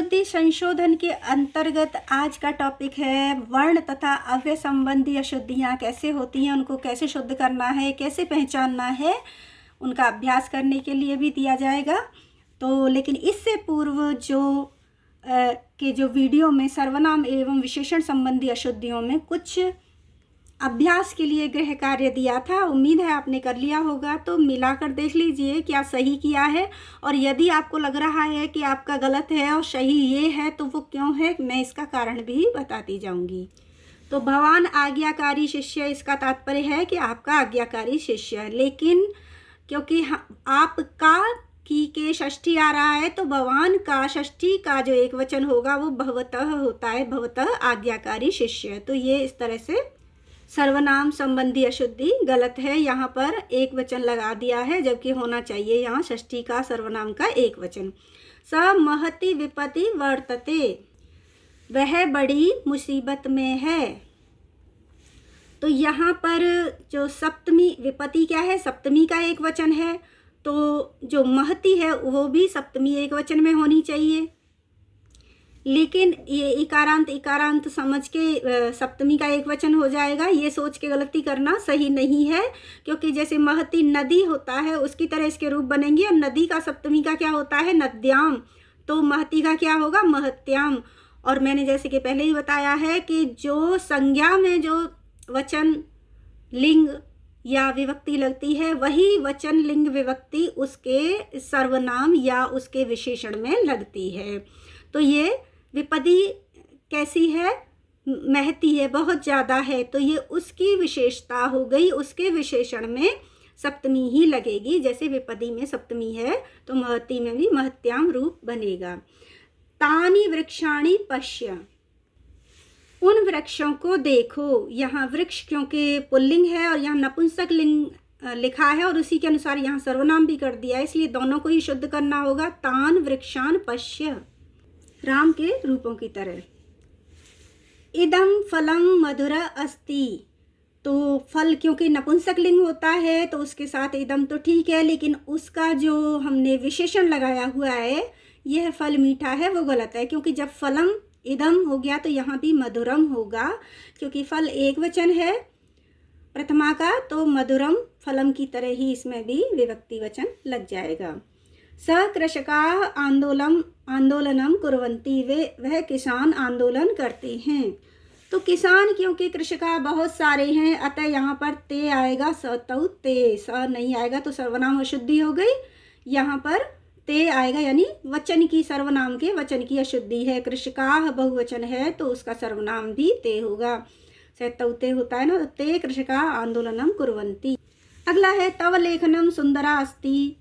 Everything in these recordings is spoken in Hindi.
शुद्धि संशोधन के अंतर्गत आज का टॉपिक है वर्ण तथा अव्यय संबंधी अशुद्धियाँ कैसे होती हैं, उनको कैसे शुद्ध करना है, कैसे पहचानना है, उनका अभ्यास करने के लिए भी दिया जाएगा। तो लेकिन इससे पूर्व जो वीडियो में सर्वनाम एवं विशेषण संबंधी अशुद्धियों में कुछ अभ्यास के लिए गृह कार्य दिया था, उम्मीद है आपने कर लिया होगा। तो मिलाकर देख लीजिए क्या सही किया है, और यदि आपको लग रहा है कि आपका गलत है और सही ये है तो वो क्यों है, मैं इसका कारण भी बताती जाऊंगी। तो भवान आज्ञाकारी शिष्य, इसका तात्पर्य है कि आपका आज्ञाकारी शिष्य है, लेकिन क्योंकि आपका की के षष्ठी आ रहा है तो भवान का षष्ठी का जो एक वचन होगा वो भवतः होता है, भवतः आज्ञाकारी शिष्य। तो ये इस तरह से सर्वनाम संबंधी अशुद्धि गलत है, यहाँ पर एक वचन लगा दिया है जबकि होना चाहिए यहाँ षष्ठी का सर्वनाम का एक वचन। स महति विपत्ति वर्तते, वह बड़ी मुसीबत में है। तो यहाँ पर जो सप्तमी विपत्ति क्या है, सप्तमी का एक वचन है, तो जो महति है वो भी सप्तमी एक वचन में होनी चाहिए। लेकिन ये इकारांत समझ के सप्तमी का एक वचन हो जाएगा, ये सोच के गलती करना सही नहीं है, क्योंकि जैसे महति नदी होता है उसकी तरह इसके रूप बनेंगे, और नदी का सप्तमी का क्या होता है, नद्याम, तो महति का क्या होगा, महत्याम। और मैंने जैसे कि पहले ही बताया है कि जो संज्ञा में जो वचन लिंग या विभक्ति लगती है वही वचन लिंग विभक्ति उसके सर्वनाम या उसके विशेषण में लगती है। तो ये विपदी कैसी है, महती है, बहुत ज़्यादा है, तो ये उसकी विशेषता हो गई, उसके विशेषण में सप्तमी ही लगेगी। जैसे विपदी में सप्तमी है तो महती में भी महत्याम रूप बनेगा। तानि वृक्षाणि पश्य, उन वृक्षों को देखो। यहाँ वृक्ष क्योंकि पुल्लिंग है और यहाँ नपुंसक लिंग लिखा है और उसी के अनुसार यहाँ सर्वनाम भी कर दिया है, इसलिए दोनों को ही शुद्ध करना होगा। तान वृक्षान पश्य, राम के रूपों की तरह। इदम फलम मधुर अस्ति, तो फल क्योंकि नपुंसक लिंग होता है तो उसके साथ इदम तो ठीक है, लेकिन उसका जो हमने विशेषण लगाया हुआ है यह फल मीठा है वो गलत है, क्योंकि जब फलम इदम हो गया तो यहाँ भी मधुरम होगा, क्योंकि फल एक वचन है प्रथमा का, तो मधुरम फलम की तरह ही इसमें भी विभक्ति वचन लग जाएगा। स कृषकाः आंदोलनम कुर्वन्ति, वह किसान आंदोलन करते हैं। तो किसान क्योंकि कृषका बहुत सारे हैं अतः यहाँ पर ते आएगा, सतौ ते, स नहीं आएगा तो सर्वनाम अशुद्धि हो गई। यहाँ पर ते आएगा यानी वचन की, सर्वनाम के वचन की अशुद्धि है। कृषकाः बहुवचन है तो उसका सर्वनाम भी ते होगा, सतौ ते होता है ना, तो ते कृषकाः आंदोलनम कुर्वन्ति। अगला है तव लेखनम सुंदरा अस्ति,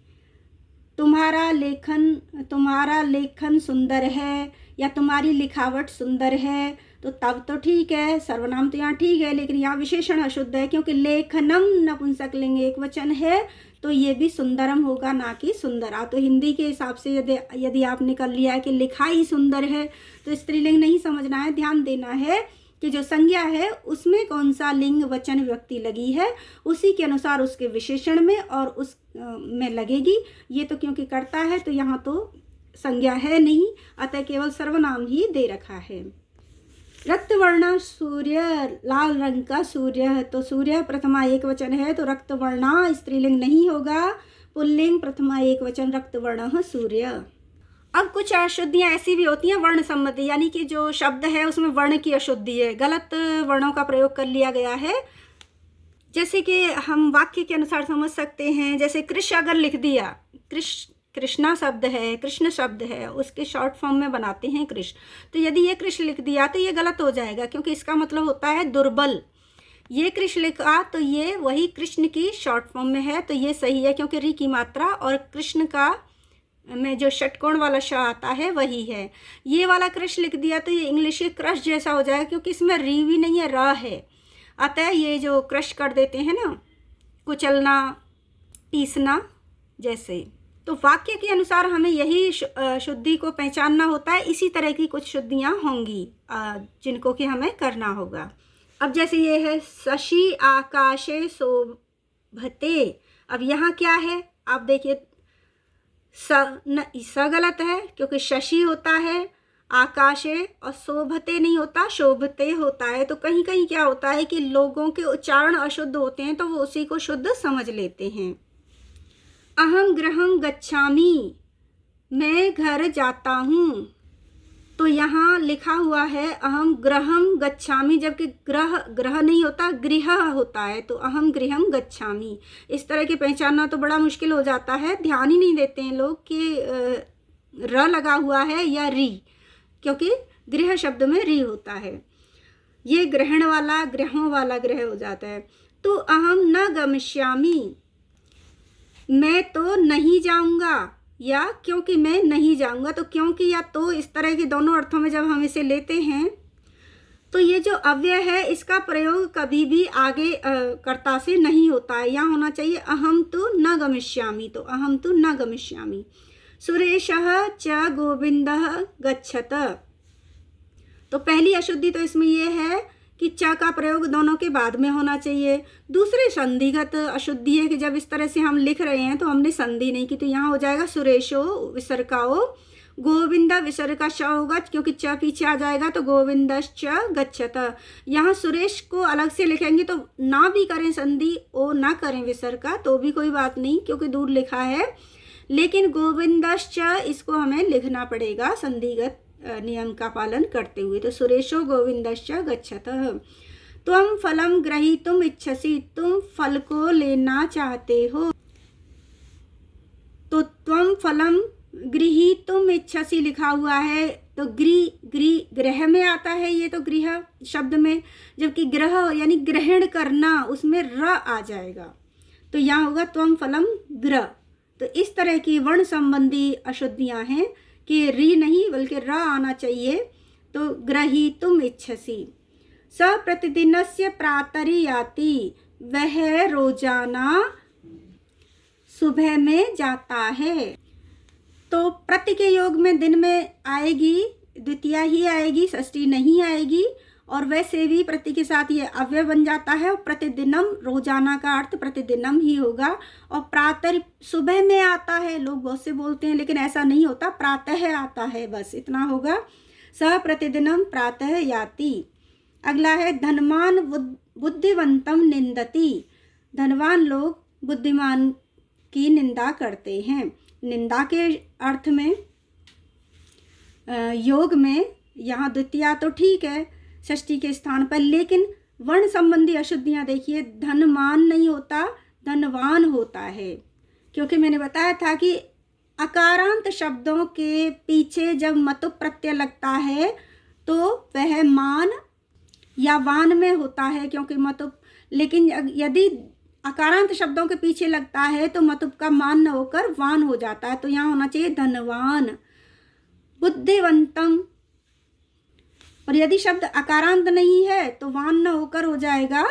तुम्हारा लेखन सुंदर है या तुम्हारी लिखावट सुंदर है, तो तब तो ठीक है, सर्वनाम तो यहाँ ठीक है, लेकिन यहाँ विशेषण अशुद्ध है, क्योंकि लेखनम नपुंसक लिंग एक वचन है तो ये भी सुंदरम होगा ना कि सुंदरा। तो हिंदी के हिसाब से यदि आपने कर लिया है कि लिखाई सुंदर है तो स्त्रीलिंग नहीं समझना है, ध्यान देना है कि जो संज्ञा है उसमें कौन सा लिंग वचन विभक्ति लगी है उसी के अनुसार उसके विशेषण में और उस में लगेगी। ये तो क्योंकि करता है तो यहाँ तो संज्ञा है नहीं, अतः केवल सर्वनाम ही दे रखा है। रक्तवर्ण सूर्य, लाल रंग का सूर्य है, तो सूर्य प्रथमा एक वचन है तो रक्तवर्णा स्त्रीलिंग नहीं होगा, पुल्लिंग प्रथमा एक वचन रक्तवर्ण सूर्य। अब कुछ अशुद्धियाँ ऐसी भी होती हैं वर्ण संबंधी, यानी कि जो शब्द है उसमें वर्ण की अशुद्धि है, गलत वर्णों का प्रयोग कर लिया गया है। जैसे कि हम वाक्य के अनुसार समझ सकते हैं, जैसे कृष अगर लिख दिया, कृष्णा शब्द है, कृष्ण शब्द है, उसके शॉर्ट फॉर्म में बनाते हैं कृष, तो यदि ये कृष लिख दिया तो ये गलत हो जाएगा, क्योंकि इसका मतलब होता है दुर्बल। ये कृष लिखा तो ये वही कृष्ण की शॉर्ट फॉर्म में है, तो ये सही है, क्योंकि री की मात्रा और कृष्ण का में जो षटकोण वाला श आता है वही है। ये वाला कृष लिख दिया तो ये इंग्लिश के क्रश जैसा हो जाएगा, क्योंकि इसमें री भी नहीं है, र है, अतः ये जो क्रश कर देते हैं ना, कुचलना, पीसना जैसे। तो वाक्य के अनुसार हमें यही शुद्धि को पहचानना होता है, इसी तरह की कुछ शुद्धियाँ होंगी जिनको कि हमें करना होगा। अब जैसे ये है शशि आकाशे शोभते, अब यहाँ क्या है आप देखिए, स गलत है क्योंकि शशि होता है आकाशे और शोभते नहीं होता, शोभते होता है। तो कहीं कहीं क्या होता है कि लोगों के उच्चारण अशुद्ध होते हैं तो वो उसी को शुद्ध समझ लेते हैं। अहम गृहं गच्छामि, मैं घर जाता हूँ। तो यहाँ लिखा हुआ है अहम गृहं गच्छामि, जबकि ग्रह नहीं होता, गृह होता है। तो अहम गृहं गच्छामि, इस तरह के पहचानना तो बड़ा मुश्किल हो जाता है। ध्यान ही नहीं देते हैं लोग कि र लगा हुआ है या री, क्योंकि गृह शब्द में री होता है। ये ग्रहण वाला, ग्रहों वाला ग्रह हो जाता है। तो अहम न गमिष्यामि, मैं तो नहीं जाऊंगा, या क्योंकि मैं नहीं जाऊंगा। तो क्योंकि या तो इस तरह के दोनों अर्थों में जब हम इसे लेते हैं तो ये जो अव्यय है इसका प्रयोग कभी भी आगे कर्ता से नहीं होता है। यहाँ होना चाहिए अहम तु न गमिष्यामि, तो अहम तु न गमिष्यामि। सुरेशः च गोविंदः गच्छत, तो पहली अशुद्धि तो इसमें ये है कि च का प्रयोग दोनों के बाद में होना चाहिए। दूसरे संधिगत अशुद्धि है कि जब इस तरह से हम लिख रहे हैं तो हमने संधि नहीं की, तो यहाँ हो जाएगा सुरेशो विसर्गाओ, गोविंद विसर्ग का श होगा क्योंकि च पीछे आ जाएगा, तो गोविंदश्च गच्छत। यहाँ सुरेश को अलग से लिखेंगे तो ना भी करें संधि, ओ ना करें विसर्ग का, तो भी कोई बात नहीं क्योंकि दूर लिखा है। लेकिन गोविंदश्च इसको हमें लिखना पड़ेगा संधिगत नियम का पालन करते हुए। तो सुरेशो गोविंदश्च गच्छतः। त्वं फलं ग्रहीतुम इच्छसि, तुम फल को लेना चाहते हो। तो त्वं फलं गृहीतुम इच्छसि लिखा हुआ है, तो ग्रह में आता है ये, तो गृह शब्द में, जबकि ग्रह यानी ग्रहण करना उसमें र आ जाएगा, तो यहाँ होगा त्वं फलम ग्र। तो इस तरह की वर्ण संबंधी अशुद्धियां हैं कि री नहीं बल्कि र आना चाहिए। तो ग्रहीतुम इच्छसि। स प्रतिदिनस्य प्रातरियाति, वह रोजाना सुबह में जाता है। तो प्रति के योग में दिन में आएगी, द्वितीया ही आएगी, षष्ठी नहीं आएगी। और वैसे भी प्रति के साथ ये अव्यय बन जाता है। और प्रतिदिनम, रोजाना का अर्थ प्रतिदिनम ही होगा। और प्रातः सुबह में आता है, लोग बहुत से बोलते हैं लेकिन ऐसा नहीं होता, प्रातः आता है, बस इतना होगा। स प्रतिदिनम प्रातः याति। अगला है धनवान बुद्धिवंतम निंदति, धनवान लोग बुद्धिमान की निंदा करते हैं। निंदा के अर्थ में योग में यहाँ द्वितीया तो ठीक है षष्ठी के स्थान पर, लेकिन वर्ण संबंधी अशुद्धियाँ देखिए, धनमान नहीं होता, धनवान होता है। क्योंकि मैंने बताया था कि अकारांत शब्दों के पीछे जब मतुप प्रत्यय लगता है तो वह मान या वान में होता है, क्योंकि मतुप। लेकिन यदि अकारांत शब्दों के पीछे लगता है तो मतुप का मान न होकर वान हो जाता है। तो यहाँ होना चाहिए धनवान, बुद्धिवंतम। और यदि शब्द अकारांत नहीं है तो वान न होकर हो जाएगा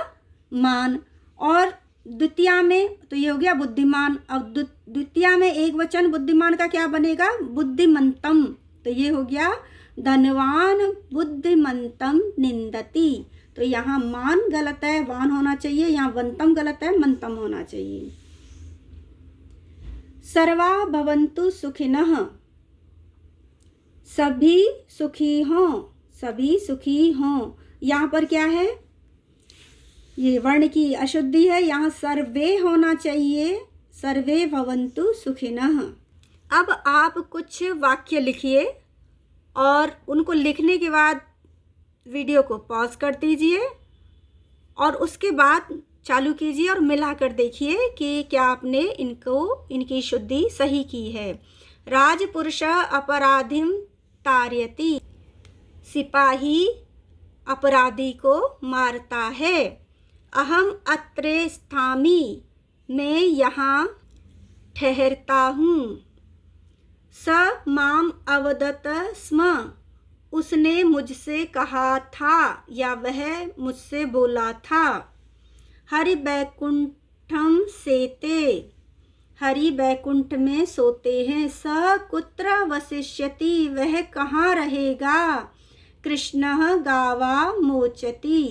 मान। और द्वितीया में तो ये हो गया बुद्धिमान। अब द्वितीया में एक वचन बुद्धिमान का क्या बनेगा, बुद्धिमंतम। तो ये हो गया धनवान बुद्धिमंतम निंदति। तो यहाँ मान गलत है, वान होना चाहिए। यहाँ वंतम गलत है, मंतम होना चाहिए। सर्वा भवन्तु सुखिनः, सभी सुखी हों, सभी सुखी हों। यहाँ पर क्या है, ये वर्ण की अशुद्धि है, यहाँ सर्वे होना चाहिए, सर्वे भवन्तु सुखिनः। अब आप कुछ वाक्य लिखिए और उनको लिखने के बाद वीडियो को पॉज कर दीजिए और उसके बाद चालू कीजिए और मिलाकर देखिए कि क्या आपने इनकी शुद्धि सही की है। राजपुरुष अपराधिम तारयति, सिपाही अपराधी को मारता है। अहम अत्रे स्थामि, मैं यहाँ ठहरता हूँ। स माम अवदत स्म, उसने मुझसे कहा था या वह मुझसे बोला था। हरि बैकुंठम सेते, हरि बैकुंठ में सोते हैं। स कुत्र वसिष्यति, वह कहाँ रहेगा। कृष्णः गावा मोचति,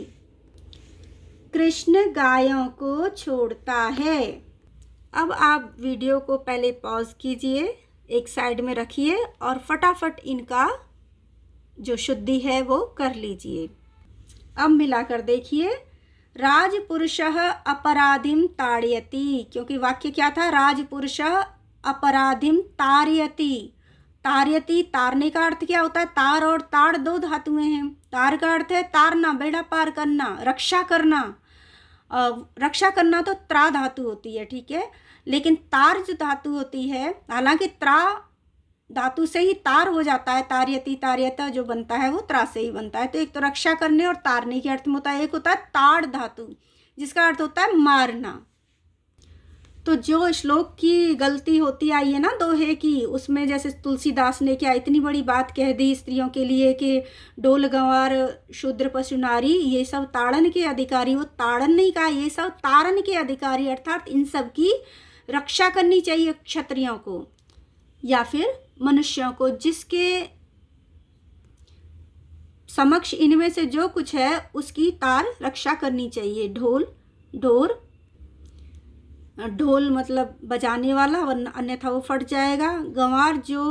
कृष्ण गायों को छोड़ता है। अब आप वीडियो को पहले पॉज कीजिए, एक साइड में रखिए और फटाफट इनका जो शुद्धि है वो कर लीजिए। अब मिलाकर देखिए, राजपुरुषः अपराधिं ताड़यति, क्योंकि वाक्य क्या था, राजपुरुषः अपराधिं ताड़यति। ताड़यति, तारने का अर्थ क्या होता है, तार और ताड़ दो धातुएं हैं। तार का अर्थ है तारना, बेड़ा पार करना, रक्षा करना। रक्षा करना तो त्रा धातु होती है, ठीक है। लेकिन तार जो धातु होती है, हालांकि त्रा धातु से ही तार हो जाता है, तार्यति तार्यता जो बनता है वो त्रा से ही बनता है। तो एक तो रक्षा करने और तारने के अर्थ में होता है, एक होता है ताड़ धातु जिसका अर्थ होता है मारना। तो जो श्लोक की गलती होती आई है ना दोहे की, उसमें जैसे तुलसीदास ने क्या इतनी बड़ी बात कह दी स्त्रियों के लिए कि डोल गंवार शूद्र पशु नारी ये सब ताड़न के अधिकारी, वो ताड़न नहीं कहा, ये सब तारन के अधिकारी, अर्थात इन सब की रक्षा करनी चाहिए क्षत्रियों को या फिर मनुष्यों को, जिसके समक्ष इनमें से जो कुछ है उसकी तार रक्षा करनी चाहिए। ढोल, ढोर, ढोल मतलब बजाने वाला, वरना अन्यथा वो फट जाएगा। गंवार जो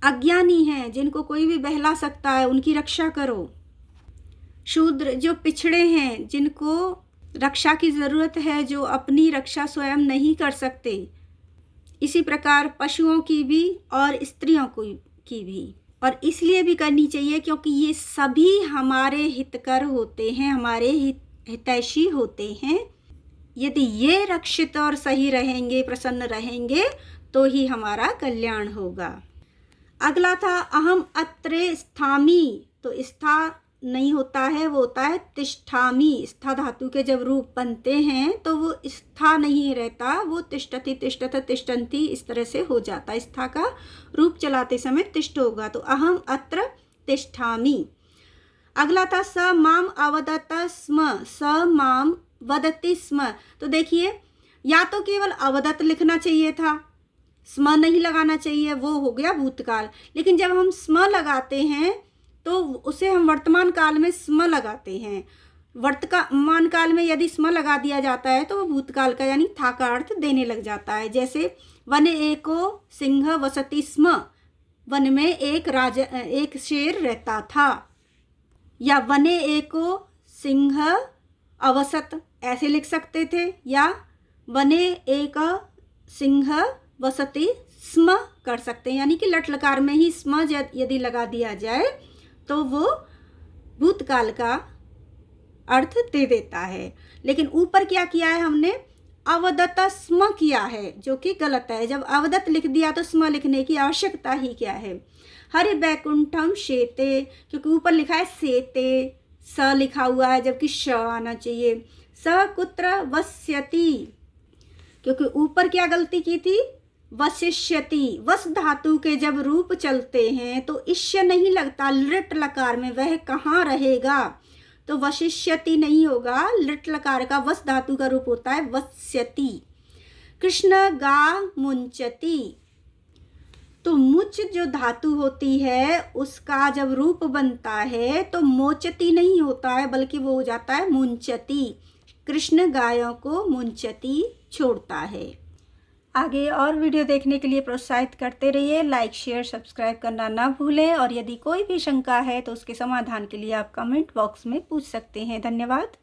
अज्ञानी हैं, जिनको कोई भी बहला सकता है, उनकी रक्षा करो। शूद्र जो पिछड़े हैं, जिनको रक्षा की ज़रूरत है, जो अपनी रक्षा स्वयं नहीं कर सकते। इसी प्रकार पशुओं की भी और स्त्रियों की भी, और इसलिए भी करनी चाहिए क्योंकि ये सभी हमारे हितकर होते हैं, हमारे हितैषी होते हैं। यदि ये रक्षित और सही रहेंगे, प्रसन्न रहेंगे, तो ही हमारा कल्याण होगा। अगला था अहम अत्रे स्थामि, तो स्था नहीं होता है, वो होता है तिष्ठामि। स्था धातु के जब रूप बनते हैं तो वो स्था नहीं रहता, वो तिष्ठति तिष्ठत तिष्ठन्ति इस तरह से हो जाता है। स्था का रूप चलाते समय तिष्ठ होगा, तो अहम अत्र तिष्ठामि। अगला था स माम अवदत स्म, स माम वदति स्म। तो देखिए, या तो केवल अवदत लिखना चाहिए था, स्म नहीं लगाना चाहिए, वो हो गया भूतकाल। लेकिन जब हम स्म लगाते हैं तो उसे हम वर्तमान काल में स्म लगाते हैं। वर्तमान काल में यदि स्म लगा दिया जाता है तो वो भूतकाल का यानी था का अर्थ देने लग जाता है। जैसे वने एको सिंह वसति स्म, वन में एक शेर रहता था, या वने एको सिंह अवसत ऐसे लिख सकते थे, या वने एक सिंह वसति स्म कर सकते हैं, यानी कि लट लकार में ही स्म यदि लगा दिया जाए तो वो भूतकाल का अर्थ दे देता है। लेकिन ऊपर क्या किया है हमने, अवदत स्म किया है, जो कि गलत है। जब अवदत लिख दिया तो स्म लिखने की आवश्यकता ही क्या है। हरि बैकुंठम शेते, क्योंकि ऊपर लिखा है सेते, स लिखा हुआ है जबकि श आना चाहिए। स कुत्र वस्यति, क्योंकि ऊपर क्या गलती की थी, वशिष्यति। वस धातु के जब रूप चलते हैं तो इष्य नहीं लगता, लृट लकार में, वह कहाँ रहेगा, तो वशिष्यति नहीं होगा। लृट लकार का वस धातु का रूप होता है वस्यति। कृष्ण गा मुंचति, तो मुच जो धातु होती है उसका जब रूप बनता है तो मोचती नहीं होता है, बल्कि वो हो जाता है मुंचती। कृष्ण गायों को मुंचती छोड़ता है। आगे और वीडियो देखने के लिए प्रोत्साहित करते रहिए। लाइक शेयर सब्सक्राइब करना ना भूलें, और यदि कोई भी शंका है तो उसके समाधान के लिए आप कमेंट बॉक्स में पूछ सकते हैं। धन्यवाद।